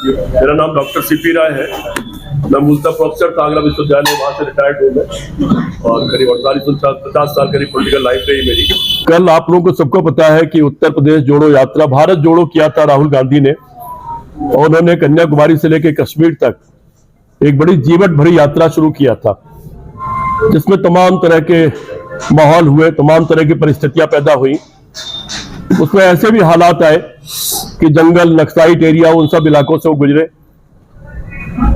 मेरा नाम doctor CP राय है। मैं मूलतः प्रोफेसर था आगरा विश्वविद्यालय, वहां से रिटायर्ड हूँ मैं, और करीब 48-50 साल करीब पॉलिटिकल लाइफ रही मेरी। कल आप लोगों को सबको पता है कि उत्तर प्रदेश जोड़ो यात्रा, भारत जोड़ो किया था राहुल गांधी ने, और उन्होंने कन्याकुमारी से लेकर कश्मीर तक एक बड़ी जीवट भरी यात्रा शुरू किया था, जिसमें तमाम तरह के माहौल हुए, तमाम तरह की परिस्थितियां पैदा हुई। उसमें ऐसे भी हालात आए कि जंगल, नक्साइट एरिया, उन सब इलाकों से वो गुजरे।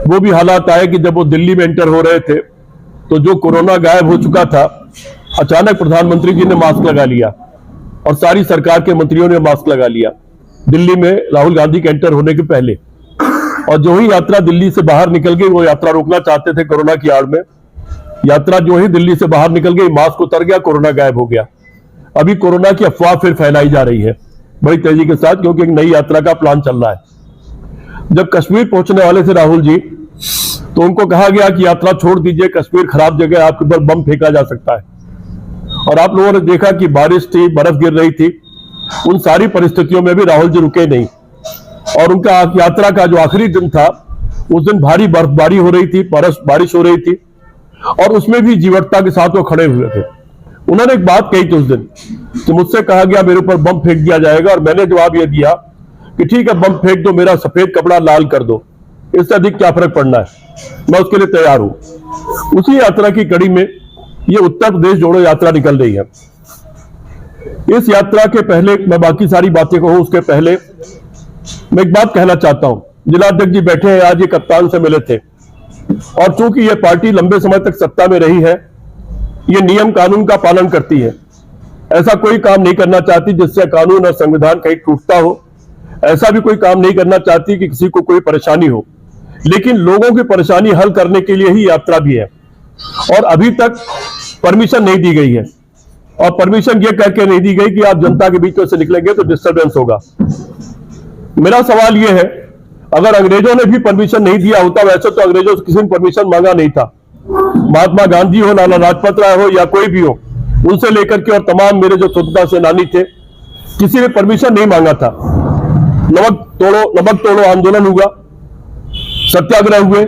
वो भी हालात आए कि जब वो दिल्ली में एंटर हो रहे थे तो जो कोरोना गायब हो चुका था, अचानक प्रधानमंत्री जी ने मास्क लगा लिया और सारी सरकार के मंत्रियों ने मास्क लगा लिया दिल्ली में राहुल गांधी के एंटर होने के पहले। और जो ही यात्रा दिल्ली से बाहर निकल गई, वो यात्रा रोकना चाहते थे कोरोना की आड़ में। यात्रा जो ही दिल्ली से बाहर निकल गई, मास्क उतर गया, कोरोना गायब हो गया। अभी कोरोना की अफवाह फिर फैलाई जा रही है बड़ी तेजी के साथ, क्योंकि एक नई यात्रा का प्लान चल रहा है। जब कश्मीर पहुंचने वाले थे राहुल जी, तो उनको कहा गया कि यात्रा छोड़ दीजिए, कश्मीर खराब जगह है, आपके ऊपर बम फेंका जा सकता है। और आप लोगों ने देखा कि बारिश थी, बर्फ गिर रही थी, उन सारी परिस्थितियों में भी राहुल जी रुके नहीं। और उनका यात्रा का जो आखिरी दिन था, उस दिन भारी बर्फबारी हो रही थी, बारिश हो रही थी, और उसमें भी जीवटता के साथ वो खड़े हुए थे। उन्होंने एक बात कही थी उस दिन कि मुझसे कहा गया मेरे ऊपर बम फेंक दिया जाएगा, और मैंने जवाब ये दिया कि ठीक है, बम फेंक दो, मेरा सफेद कपड़ा लाल कर दो, इससे अधिक क्या फर्क पड़ना है, मैं उसके लिए तैयार हूं। उसी यात्रा की कड़ी में ये उत्तर प्रदेश जोड़ो यात्रा निकल रही है। इस यात्रा के पहले मैं बाकी सारी बातें कहूं, उसके पहले मैं एक बात कहना चाहता हूं। जिलाध्यक्ष जी बैठे हैं, आज ये कप्तान से मिले थे, और चूंकि ये पार्टी लंबे समय तक सत्ता में रही है, ये नियम कानून का पालन करती है, ऐसा कोई काम नहीं करना चाहती जिससे कानून और संविधान कहीं टूटता हो, ऐसा भी कोई काम नहीं करना चाहती कि किसी को कोई परेशानी हो। लेकिन लोगों की परेशानी हल करने के लिए ही यात्रा भी है, और अभी तक परमिशन नहीं दी गई है। और परमिशन ये कह के नहीं दी गई कि आप जनता के बीच में से निकलेंगे तो डिस्टर्बेंस होगा। मेरा सवाल ये है, अगर अंग्रेजों ने भी परमिशन नहीं दिया होता, वैसे तो अंग्रेजों से किसी ने परमिशन मांगा नहीं था, महात्मा गांधी हो, लाला लाजपत राय हो, या कोई भी हो, उनसे लेकर के और तमाम मेरे जो स्वतंत्रता सेनानी थे, किसी ने परमिशन नहीं मांगा था। नमक तोड़ो आंदोलन हुआ, सत्याग्रह हुए,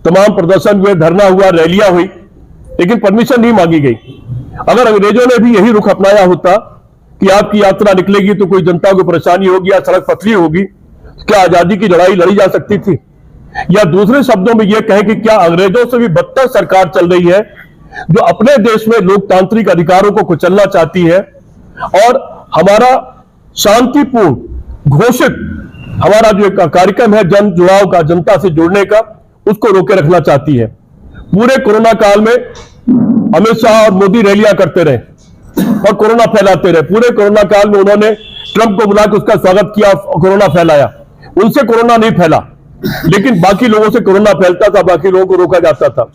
तमाम प्रदर्शन हुए, धरना हुआ, रैलियां हुई, लेकिन परमिशन नहीं मांगी गई। अगर अंग्रेजों ने भी यही रुख अपनाया होता कि आपकी यात्रा निकलेगी तो कोई जनता को परेशानी होगी या सड़क पतली होगी, क्या आजादी की लड़ाई लड़ी जा सकती थी? या दूसरे शब्दों में यह कहें कि क्या अंग्रेजों से भी बदतर सरकार चल रही है, जो अपने देश में लोकतांत्रिक अधिकारों को कुचलना चाहती है, और हमारा शांतिपूर्ण घोषित हमारा जो कार्यक्रम है जन जुड़ाव का, जनता से जुड़ने का, उसको रोके रखना चाहती है। पूरे कोरोना काल में अमित शाह और मोदी रैलियां करते रहे और कोरोना फैलाते रहे। पूरे कोरोना काल में उन्होंने ट्रंप को बुलाकर उसका स्वागत किया, कोरोना फैलाया। उनसे कोरोना नहीं फैला, लेकिन बाकी लोगों से कोरोना फैलता था, बाकी लोगों को रोका जाता था।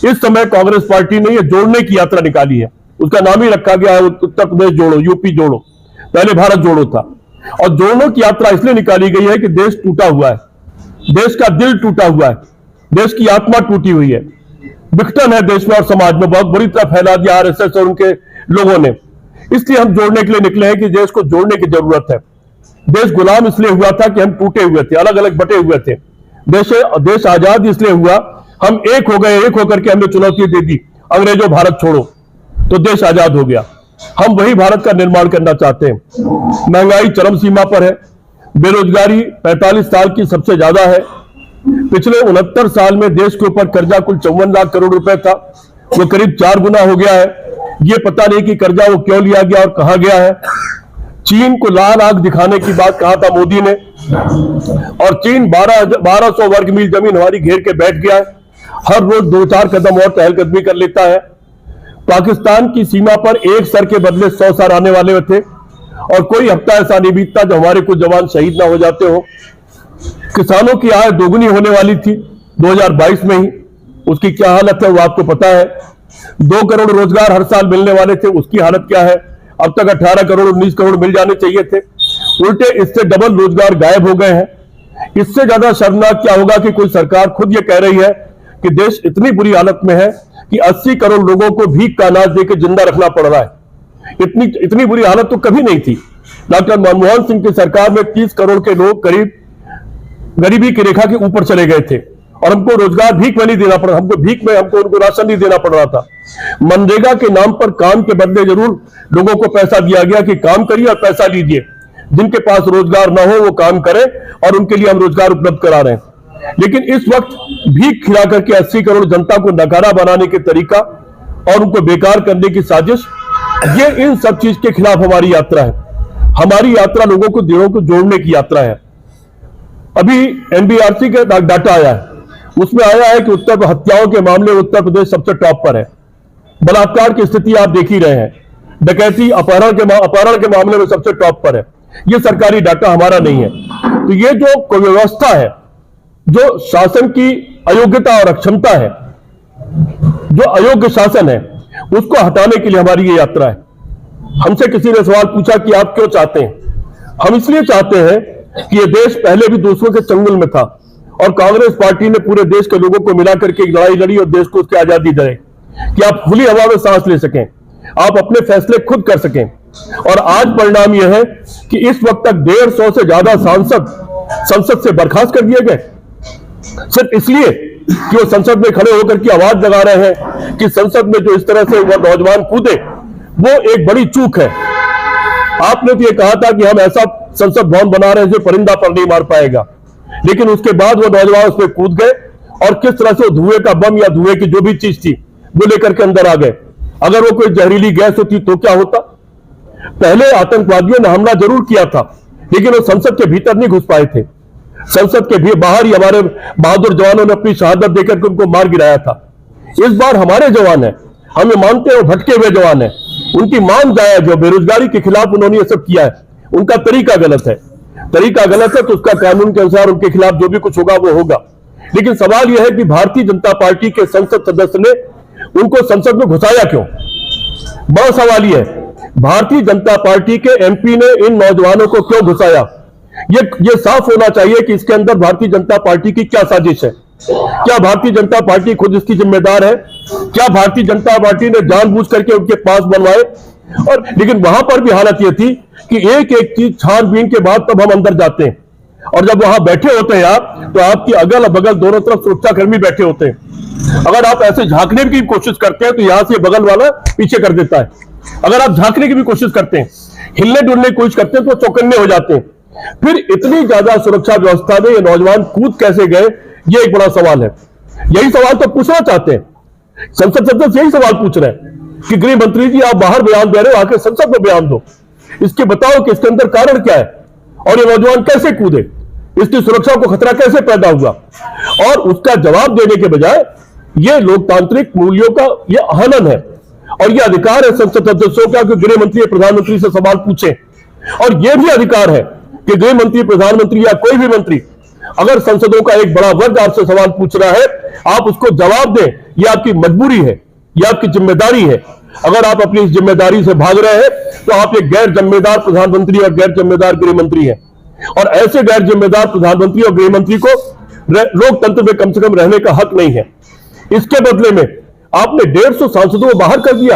इस समय कांग्रेस पार्टी ने यह जोड़ने की यात्रा निकाली है, उसका नाम ही रखा गया है उत्तर प्रदेश जोड़ो, यूपी जोड़ो, पहले भारत जोड़ो था। और जोड़ों की यात्रा इसलिए निकाली गई है कि देश टूटा हुआ है, देश का दिल टूटा हुआ है, देश की आत्मा टूटी हुई है, विघटन है देश में और समाज में, बहुत बुरी तरह फैला दिया आरएसएस और उनके लोगों ने। इसलिए हम जोड़ने के लिए निकले हैं कि देश को जोड़ने की जरूरत है। देश गुलाम इसलिए हुआ था कि हम टूटे हुए थे, अलग अलग बटे हुए थे। देश आजाद इसलिए हुआ, हम एक हो गए, एक होकर के हमने चुनौती दे दी, अंग्रेजों भारत छोड़ो, तो देश आजाद हो गया। हम वही भारत का निर्माण करना चाहते हैं। महंगाई चरम सीमा पर है, बेरोजगारी 45 साल की सबसे ज्यादा है। पिछले 69 साल में देश के ऊपर कर्जा कुल 54 लाख करोड़ रुपए था, वो करीब 4 गुना हो गया है। ये पता नहीं कि कर्जा वो क्यों लिया गया और कहां गया है। चीन को लाल आंख दिखाने की बात कहा था मोदी ने, और चीन 1200 वर्ग मील जमीन हमारी घेर के बैठ गया है, हर रोज 2-4 कदम और टहलकदमी कर लेता है। पाकिस्तान की सीमा पर एक सर के बदले 100 सर आने वाले थे, और कोई हफ्ता ऐसा नहीं बीतता जो हमारे कुछ जवान शहीद ना हो जाते हो। किसानों की आय दोगुनी होने वाली थी 2022 में ही, उसकी क्या हालत है वो आपको पता है। 2 करोड़ रोजगार हर साल मिलने वाले थे, उसकी हालत क्या है? अब तक 18 करोड़ 19 करोड़ मिल जाने चाहिए थे, उल्टे इससे डबल रोजगार गायब हो गए हैं। इससे ज्यादा शर्मनाक क्या होगा कि कोई सरकार खुद ये कह रही है कि देश इतनी बुरी हालत में है कि 80 करोड़ लोगों को भीख का अनाज देकर जिंदा रखना पड़ रहा है। इतनी बुरी हालत तो कभी नहीं थी। डॉक्टर मनमोहन सिंह की सरकार में 30 करोड़ के लोग करीब गरीबी की रेखा के ऊपर चले गए थे और हमको रोजगार भीख में नहीं देना पड़ा, हमको भीख में हमको उनको राशन नहीं देना पड़ रहा था। मनरेगा के नाम पर काम के बदले जरूर लोगों को पैसा दिया गया कि काम करिए और पैसा लीजिए, जिनके पास रोजगार ना हो वो काम करें और उनके लिए हम रोजगार उपलब्ध करा रहे हैं। लेकिन इस वक्त भीख खिला करके 80 करोड़ जनता को नकारा बनाने के तरीका और उनको बेकार करने की साजिश, ये इन सब चीज के खिलाफ हमारी यात्रा है। हमारी यात्रा लोगों को दिलों को जोड़ने की यात्रा है। अभी एनबीआरसी का डाटा आया है, उसमें आया है कि उत्तर हत्याओं के मामले में उत्तर प्रदेश सबसे टॉप पर है। बलात्कार की स्थिति आप देख ही रहे हैं, डकैती अपहरण के मामले में सबसे टॉप पर है। ये सरकारी डाटा हमारा नहीं है। तो ये जो व्यवस्था है, जो शासन की अयोग्यता और अक्षमता है, जो अयोग्य शासन है, उसको हटाने के लिए हमारी ये यात्रा है। हमसे किसी ने सवाल पूछा कि आप क्यों चाहते हैं? हम इसलिए चाहते हैं कि ये देश पहले भी दूसरों के चंगुल में था और कांग्रेस पार्टी ने पूरे देश के लोगों को मिलाकर के एक लड़ाई लड़ी और देश को उसकी आजादी दे कि आप खुली हवा में सांस ले सकें, आप अपने फैसले खुद कर सकें। और आज परिणाम यह है कि इस वक्त तक 150 से ज्यादा सांसद संसद से बर्खास्त कर दिए गए, सिर्फ इसलिए कि वो संसद में खड़े होकर के आवाज लगा रहे हैं कि संसद में जो इस तरह से वो नौजवान कूदे वो एक बड़ी चूक है। आपने तो ये कहा था कि हम ऐसा संसद भवन बना रहे हैं जो परिंदा पर नहीं मार पाएगा, लेकिन उसके बाद वो नौजवान उसमें कूद गए और किस तरह से वो धुएं का बम या धुएं की जो भी चीज थी वो लेकर के अंदर आ गए। अगर वो कोई जहरीली गैस होती तो क्या होता? पहले आतंकवादियों ने हमला जरूर किया था, लेकिन वो संसद के भीतर नहीं घुस पाए थे। संसद के बाहर ही हमारे बहादुर जवानों ने अपनी शहादत देकर के उनको मार गिराया था। इस बार हमारे जवान है, हम ये मानते हैं भटके हुए जवान है, उनकी मान जायज, जो बेरोजगारी के खिलाफ उन्होंने ये सब किया है, उनका तरीका गलत है। तरीका गलत है तो उसका कानून के अनुसार उनके खिलाफ जो भी कुछ होगा वो होगा। लेकिन सवाल यह है कि भारतीय जनता पार्टी के संसद सदस्य ने उनको संसद में घुसाया क्यों? बड़ा सवाल यह है, भारतीय जनता पार्टी के एमपी ने इन नौजवानों को क्यों घुसाया? ये साफ होना चाहिए कि इसके अंदर भारतीय जनता पार्टी की क्या साजिश है। क्या भारतीय जनता पार्टी खुद इसकी जिम्मेदार है? क्या भारतीय जनता पार्टी ने जानबूझ करके उनके पास बनवाए? और लेकिन वहां पर भी हालत यह थी कि एक एक चीज छानबीन के बाद तब हम अंदर जाते हैं, और जब वहां बैठे होते हैं आप, तो आपकी अगल बगल दोनों तरफ सुरक्षाकर्मी बैठे होते हैं। अगर आप ऐसे झांकने की कोशिश करते हैं तो यहां से बगल वाला पीछे कर देता है। अगर आप झांकने की भी कोशिश करते हैं, हिलने डुलने की कोशिश करते हैं, तो चौकन्ने हो जाते हैं। फिर इतनी ज्यादा सुरक्षा व्यवस्था में ये नौजवान कूद कैसे गए, ये एक बड़ा सवाल है। यही सवाल तो पूछना चाहते हैं संसद सदस्य, यही सवाल पूछ रहे हैं कि गृह मंत्री जी आप बाहर बयान दे रहे हो, आके संसद में बयान दो, इसके बताओ कि इसके अंदर कारण क्या है और ये नौजवान कैसे कूदे, इसकी सुरक्षा को खतरा कैसे पैदा हुआ। और उसका जवाब देने के बजाय ये लोकतांत्रिक मूल्यों का ये हनन है, और ये अधिकार है संसद सदस्यों का कि गृह मंत्री प्रधानमंत्री से सवाल पूछे। और यह भी अधिकार है कि गृह मंत्री, प्रधानमंत्री या कोई भी मंत्री, अगर संसदों का एक बड़ा वर्ग आपसे सवाल पूछ रहा है, आप उसको जवाब दें। यह आपकी मजबूरी है, यह आपकी जिम्मेदारी है। अगर आप अपनी इस जिम्मेदारी से भाग रहे हैं तो आप एक गैर जिम्मेदार प्रधानमंत्री और गैर जिम्मेदार गृह मंत्री हैं। और ऐसे गैर जिम्मेदार प्रधानमंत्री और गृह मंत्री को लोकतंत्र में कम से कम रहने का हक नहीं है। इसके बदले में आपने 150 सांसदों को बाहर कर दिया।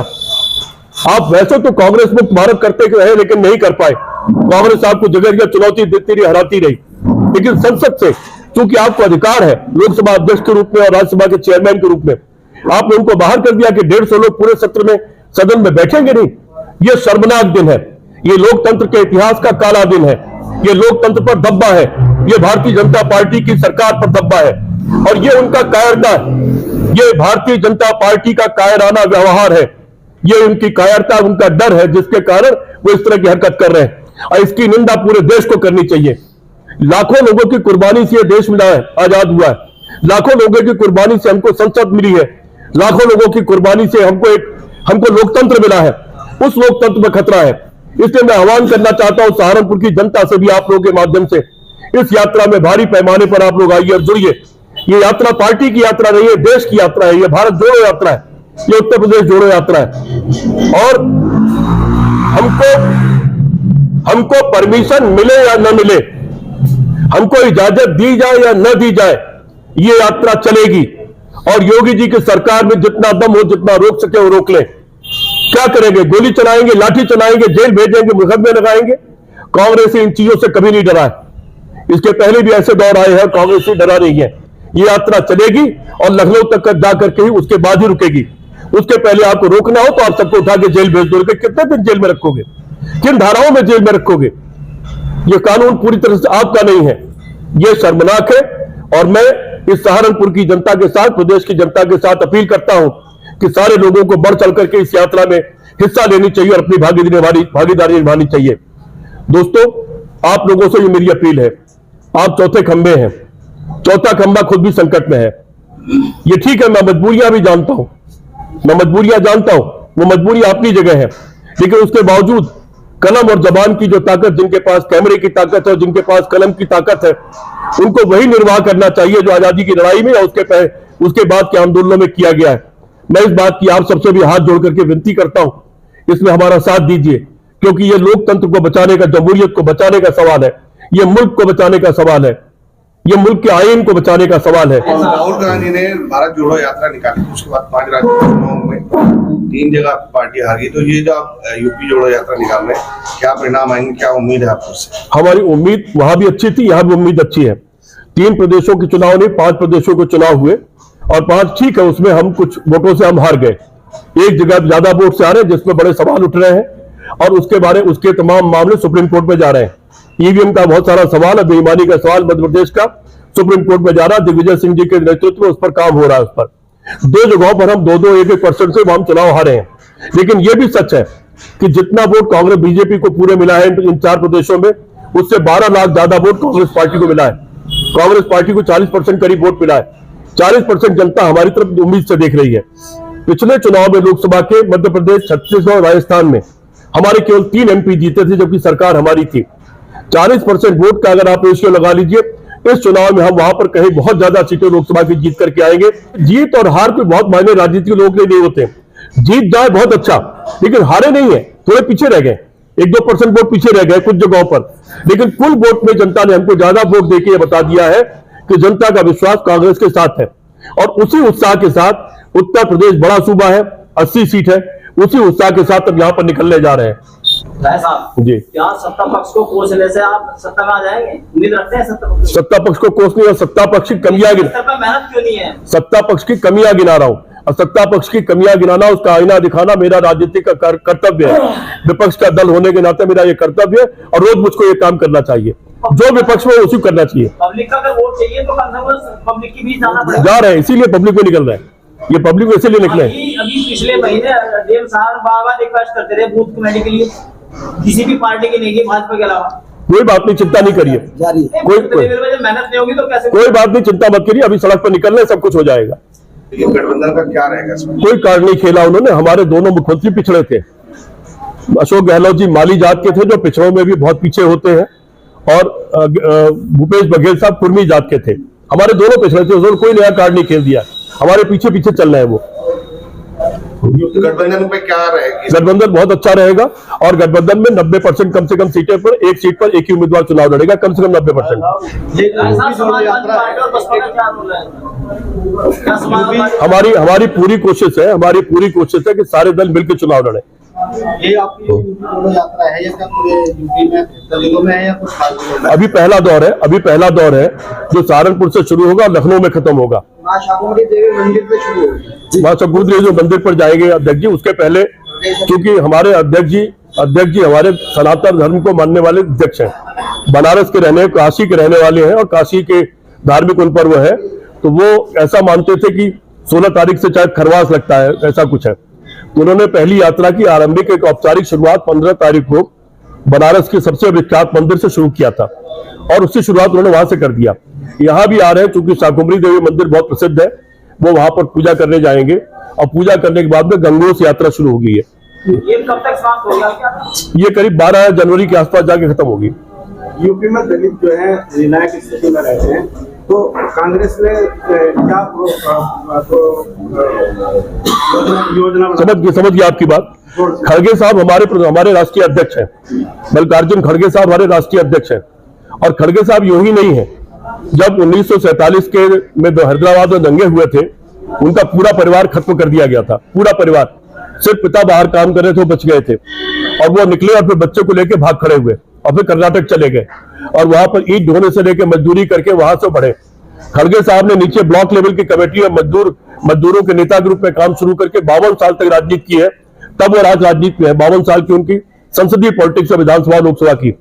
आप वैसे तो कांग्रेस मुक्त भारत करते रहे, लेकिन नहीं कर पाए। कांग्रेस आपको जगह जगह चुनौती देती रही, हराती रही, लेकिन संसद से चूंकि आपको अधिकार है लोकसभा अध्यक्ष के रूप में और राज्यसभा के चेयरमैन के रूप में, आपने उनको बाहर कर दिया कि 150 लोग पूरे सत्र में सदन में बैठेंगे नहीं। यह शर्मनाक दिन है, यह लोकतंत्र के इतिहास का काला दिन है, यह लोकतंत्र पर धब्बा है, यह भारतीय जनता पार्टी की सरकार पर धब्बा है, और यह उनका कायरता है, यह भारतीय जनता पार्टी का कायराना व्यवहार है, यह उनकी कायरता, उनका डर है, जिसके कारण वो इस तरह की हरकत कर रहे हैं। और इसकी निंदा पूरे देश को करनी चाहिए। लाखों लोगों की कुर्बानी से यह देश मिला है, आजाद हुआ है। लाखों लोगों की कुर्बानी से हमको संसद मिली है। लाखों लोगों की कुर्बानी से हमको लोकतंत्र मिला है। उस लोकतंत्र में खतरा है। इसलिए मैं आह्वान करना चाहता हूं सहारनपुर की जनता से भी, आप लोगों के माध्यम से, इस यात्रा में भारी पैमाने पर आप लोग आइए और जुड़िए। ये यात्रा पार्टी की यात्रा नहीं है, देश की यात्रा है। ये भारत जोड़ो यात्रा है, ये उत्तर प्रदेश जोड़ो यात्रा है। और हमको परमिशन मिले या न मिले, हमको इजाजत दी जाए या न दी जाए, ये यात्रा चलेगी। और योगी जी की सरकार में जितना दम हो, जितना रोक सके वो रोक ले। क्या करेंगे? गोली चलाएंगे, लाठी चलाएंगे, जेल भेजेंगे, मुकदमे लगाएंगे। कांग्रेस इन चीजों से कभी नहीं डरा है। इसके पहले भी ऐसे दौर आए हैं, कांग्रेस से डरा नहीं है। ये यात्रा चलेगी और लखनऊ तक जा करके ही उसके बाद ही रुकेगी। उसके पहले आपको रोकना हो तो आप सबको उठा के जेल भेज दोगे। कितने दिन जेल में रखोगे, किन धाराओं में जेल में रखोगे? ये कानून पूरी तरह से आपका नहीं है, ये शर्मनाक है। और मैं इस सहारनपुर की जनता के साथ, प्रदेश की जनता के साथ अपील करता हूं कि सारे लोगों को बढ़ चढ़ करके इस यात्रा में हिस्सा लेनी चाहिए और अपनी भागीदारी निभानी चाहिए। दोस्तों, आप लोगों से ये मेरी अपील है, आप चौथे खंबे हैं, चौथा खंबा खुद भी संकट में है। ये ठीक है, मैं मजबूरियां भी जानता हूं, मैं मजबूरियां जानता हूं, वो मजबूरी अपनी जगह है, लेकिन उसके बावजूद कलम और जबान की जो ताकत, जिनके पास कैमरे की ताकत है और जिनके पास कलम की ताकत है, उनको वही निर्वाह करना चाहिए जो आजादी की लड़ाई में या उसके बाद के आंदोलनों में किया गया है। मैं इस बात की आप सबसे भी हाथ जोड़ करके विनती करता हूं, इसमें हमारा साथ दीजिए, क्योंकि ये लोकतंत्र को बचाने का, जमहूरियत को बचाने का सवाल है, ये मुल्क को बचाने का सवाल है, ये मुल्क के आईन को बचाने का सवाल है। राहुल गांधी ने भारत जोड़ो यात्रा निकाली, उसके बाद 5 राज्यों के चुनाव में 3 जगह पार्टी हारी, तो ये जो आप यूपी जोड़ो यात्रा निकाल रहे हैं, क्या परिणाम आएंगे, क्या उम्मीद है आपको? हमारी उम्मीद वहां भी अच्छी थी, यहां भी उम्मीद अच्छी है। 3 प्रदेशों के चुनाव नहीं, 5 प्रदेशों के चुनाव हुए और 5 ठीक है, उसमें हम कुछ वोटों से हम हार गए। एक जगह ज्यादा वोट से आ रहे हैं जिसमें बड़े सवाल उठ रहे हैं और उसके तमाम मामले सुप्रीम कोर्ट में जा रहे हैं। ईवीएम का बहुत सारा सवाल है, बेईमानी का सवाल मध्य प्रदेश का सुप्रीम कोर्ट में जा रहा है। दिग्विजय सिंह जी के नेतृत्व में उस पर काम हो रहा है। उस पर 2 जगहों पर हम 2-2, 1-1% से हम चुनाव हारे हैं। लेकिन यह भी सच है कि जितना वोट कांग्रेस बीजेपी को पूरे मिला है इन 4 प्रदेशों में, उससे 12 लाख ज्यादा वोट कांग्रेस पार्टी को मिला है। कांग्रेस पार्टी को 40% करीब वोट मिला है। 40% जनता हमारी तरफ उम्मीद से देख रही है। पिछले चुनाव में लोकसभा के मध्य प्रदेश, छत्तीसगढ़ और राजस्थान में हमारे केवल 3 MP जीते थे, जबकि सरकार हमारी थी। 40% वोट का अगर आप रेशियो लगा लीजिए, इस चुनाव में हम वहां पर कहीं बहुत ज्यादा सीटें लोकसभा की जीत करके आएंगे। जीत और हार पे बहुत मायने राजनीतिक लोगों के लिए होते हैं। जीत जाए बहुत अच्छा, लेकिन हारे नहीं है, थोड़े पीछे रह गए, 1-2% वोट पीछे रह गए कुछ जगहों पर। लेकिन कुल वोट में जनता ने हमको ज्यादा वोट देके ये बता दिया है कि जनता का विश्वास कांग्रेस के साथ है। और उसी उत्साह के साथ उत्तर प्रदेश बड़ा सूबा है, 80 सीट है, उसी उत्साह के साथ अब यहां पर निकलने जा रहे हैं। जी, क्या सत्ता पक्ष को कोसने से आप सत्ता में आ जाएंगे? उम्मीद रखते हैं सत्ता पक्ष को कोसने और सत्ता पक्ष की कमियां मेहनत क्यों नहीं है? सत्ता पक्ष की कमियां गिना रहा हूं, और सत्ता पक्ष की कमियां गिनाना, उसका आईना दिखाना मेरा राजनीतिक का कर्तव्य है। विपक्ष का दल होने के नाते मेरा ये कर्तव्य है और रोज मुझको ये काम करना चाहिए। जो विपक्ष में उसी करना चाहिए। पब्लिक का अगर वोट चाहिए तो कम से कम पब्लिक के बीच जाना पड़ेगा। जा रहे हैं, इसीलिए पब्लिक में निकल रहे हैं। ये पब्लिक में इसीलिए निकले। अभी पिछले महीने डीएम साहब बार-बार रिक्वेस्ट करते रहे बूथ कमेटी के लिए, किसी भी पार्टी की नहीं की, भाजपा के अलावा। कोई बात नहीं, चिंता नहीं करिए, कोई मेहनत नहीं होगी तो कैसे? कोई बात नहीं, चिंता मत करिए, अभी सड़क पर निकल रहे, सब कुछ हो जाएगा। गठबंधन का क्या रहेगा इसमें? कोई कार्ड नहीं खेला उन्होंने। हमारे दोनों मुख्यमंत्री पिछड़े थे। अशोक गहलोत जी माली जात के थे, जो पिछड़ों में भी बहुत पीछे होते हैं, और भूपेश बघेल साहब कुर्मी जात के थे। हमारे दोनों पिछड़े थे, उन्होंने कोई नया कार्ड नहीं खेल दिया। हमारे पीछे पीछे चल रहे हैं वो। गठबंधन पे क्या रहेगी? गठबंधन बहुत अच्छा रहेगा और गठबंधन में 90% कम से कम सीटें पर, एक सीट पर एक ही उम्मीदवार चुनाव लड़ेगा, कम से कम 90%। हमारी पूरी कोशिश है कि सारे दल मिलकर चुनाव लड़े। ये आपकी यात्रा है, ये क्या पूरे यूपी में जिलों में है या कुछ खास जिलों में? अभी पहला दौर है जो सहारनपुर से शुरू होगा, लखनऊ में खत्म होगा। मां शाकुंभरी देवी मंदिर पे शुरू होगी। मां शाकुंभरी देवी जो मंदिर पर जाएंगे अध्यक्ष जी, उसके पहले क्योंकि हमारे अध्यक्ष जी हमारे सनातन धर्म को मानने वाले अध्यक्ष हैं, बनारस के रहने, काशी के रहने वाले हैं और काशी के धार्मिक उन पर्व है, तो वो ऐसा मानते थे कि 16 तारीख से शायद खरवास लगता है, ऐसा कुछ है। तो उन्होंने पहली यात्रा की आरंभिक एक औपचारिक शुरुआत 15 तारीख को बनारस के सबसे विख्यात मंदिर से शुरू किया था और उसकी शुरुआत उन्होंने वहां से कर दिया। यहाँ भी आ रहे हैं, क्योंकि शाकुंभरी देवी मंदिर बहुत प्रसिद्ध है, वो वहां पर पूजा करने जाएंगे और पूजा करने के बाद में गंगोस यात्रा शुरू हो गई है। ये कब तक समाप्त होगा क्या? ये करीब 12 जनवरी के आसपास जाके खत्म होगी। यूपी में दलित जो है निर्णायक स्थिति में रहते हैं, तो कांग्रेस ने क्या योजना समझ गया आपकी बात। खड़गे साहब हमारे राष्ट्रीय अध्यक्ष हैं, मल्लिकार्जुन खड़गे साहब हमारे राष्ट्रीय अध्यक्ष हैं, और खड़गे साहब यू ही नहीं है। जब 1947 के में हैदराबाद में दंगे हुए थे, उनका पूरा परिवार खत्म कर दिया गया था, पूरा परिवार। सिर्फ पिता बाहर काम कर रहे थे, बच गए थे, और वो निकले और फिर बच्चे को लेकर भाग खड़े हुए। और फिर कर्नाटक चले गए और वहां पर ईंट ढोने से लेकर मजदूरी करके वहां से बढ़े। खड़गे साहब ने नीचे ब्लॉक लेवल की कमेटी में मजदूरों के नेता ग्रुप में काम शुरू करके 52 साल तक राजनीति की है, तब वो आज राजनीति में है। 52 साल की उनकी संसदीय पॉलिटिक्स और विधानसभा लोकसभा की।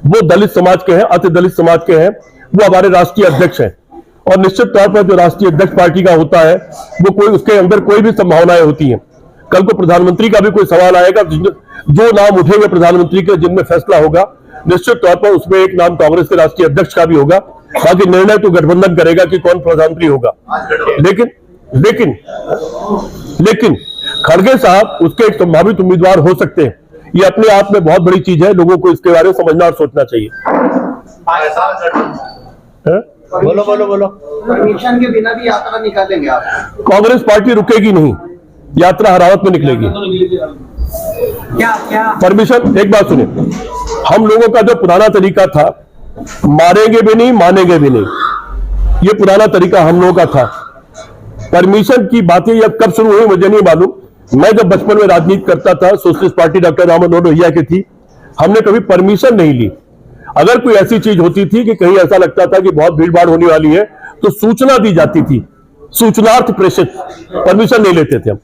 वो दलित समाज के हैं, अति दलित समाज के हैं, वो हमारे राष्ट्रीय अध्यक्ष हैं। और निश्चित तौर पर जो राष्ट्रीय अध्यक्ष पार्टी का होता है वो कोई उसके अंदर कोई भी संभावनाएं होती हैं। कल को प्रधानमंत्री का भी कोई सवाल आएगा, जो नाम उठेंगे प्रधानमंत्री के जिनमें फैसला होगा, निश्चित तौर पर उसमें एक नाम कांग्रेस के राष्ट्रीय अध्यक्ष का भी होगा। बाकी निर्णय तो गठबंधन करेगा कि कौन प्रधानमंत्री होगा। लेकिन खड़गे साहब उसके एक संभावित उम्मीदवार हो सकते हैं। ये अपने आप में बहुत बड़ी चीज है, लोगों को इसके बारे में समझना और सोचना चाहिए। बोलो। परमिशन के बिना भी यात्रा निकालेंगे आप? कांग्रेस पार्टी रुकेगी नहीं, यात्रा हरावत में निकलेगी। क्या परमिशन, एक बात सुनिए, हम लोगों का जो पुराना तरीका था, मारेंगे भी नहीं मानेंगे भी नहीं, ये पुराना तरीका हम लोगों का था। परमिशन की बातें अब कब शुरू हुई मुझे नहीं मालूम। मैं जब बचपन में राजनीति करता था, socialist party doctor Ram Manohar Lohia की थी, हमने कभी परमिशन नहीं ली। अगर कोई ऐसी चीज होती थी कि कहीं ऐसा लगता था कि बहुत भीड़ भाड़ होने वाली है तो सूचना दी जाती थी, सूचनार्थ प्रेषित, परमिशन नहीं लेते थे हम।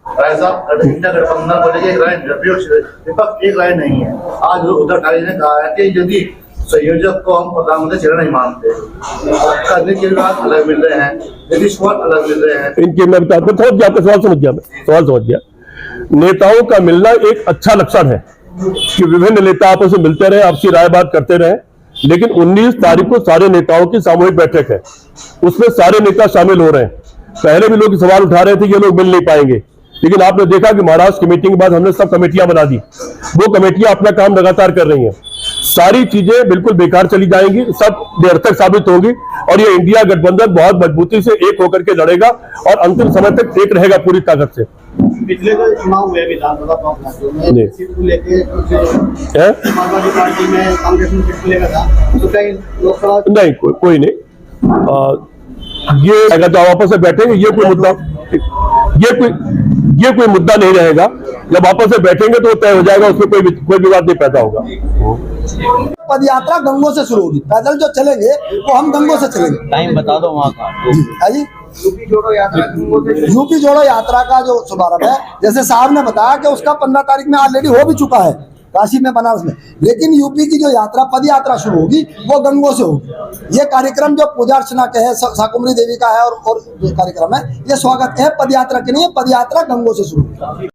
राय साहब, इंडिया गठबंधन को लेकर एक राय विपक्ष एक राय नहीं है। आज उद्धव ठाकरे ने कहा है कि यदि संयोजक को हम प्रधानमंत्री चेहरा नहीं मानते, करने के बाद अलग मिल रहे हैं, नीतीश कुमार अलग मिल रहे हैं। इनके मैं बताता सवाल समझ गया। नेताओं का मिलना एक अच्छा लक्षण है कि विभिन्न नेता आपस में मिलते रहे, आपसी राय बात करते रहे। लेकिन 19 तारीख को सारे नेताओं की सामूहिक बैठक है, उसमें सारे नेता शामिल हो रहे हैं। पहले भी लोग सवाल उठा रहे थे कि ये लोग मिल नहीं पाएंगे, लेकिन आपने देखा कि महाराष्ट्र की मीटिंग के बाद हमने सब कमेटियां बना दी। वो कमेटियां अपना काम लगातार कर रही हैं। सारी चीजें बिल्कुल बेकार चली जाएंगी, सब निरर्थक साबित होंगी और ये इंडिया गठबंधन बहुत मजबूती से एक होकर के लड़ेगा और अंतिम समय तक एक रहेगा पूरी ताकत से। पिछले जो चुनाव हुए विधानसभा में सीट को लेके समाजवादी पार्टी में कांग्रेस में सीट को लेकर था, तो कहीं लोकसभा नहीं, कोई नहीं। ये अगर आप आपस में बैठेंगे, ये कोई मुद्दा नहीं रहेगा। जब आपस में बैठेंगे तो तय हो जाएगा, उसमें कोई विवाद नहीं पैदा होगा। पद यात्रा गंगों से शुरू होगी, पैदल जो चलेंगे वो हम गंगों से चलेंगे। टाइम बता दो वहाँ का। जी, यूपी जोड़ो यात्रा यूपी जोड़ो यात्रा का जो शुभारंभ है, जैसे साहब ने बताया कि उसका 15 तारीख में ऑलरेडी हो भी चुका है काशी में, बनारस में। लेकिन यूपी की जो यात्रा, पद यात्रा शुरू होगी वो गंगों से होगी। ये कार्यक्रम जो पूजा अर्चना के है, शाकुंभरी देवी का है और जो कार्यक्रम है, ये स्वागत है, पद यात्रा के नहीं है। पद यात्रा गंगों से शुरू होगी।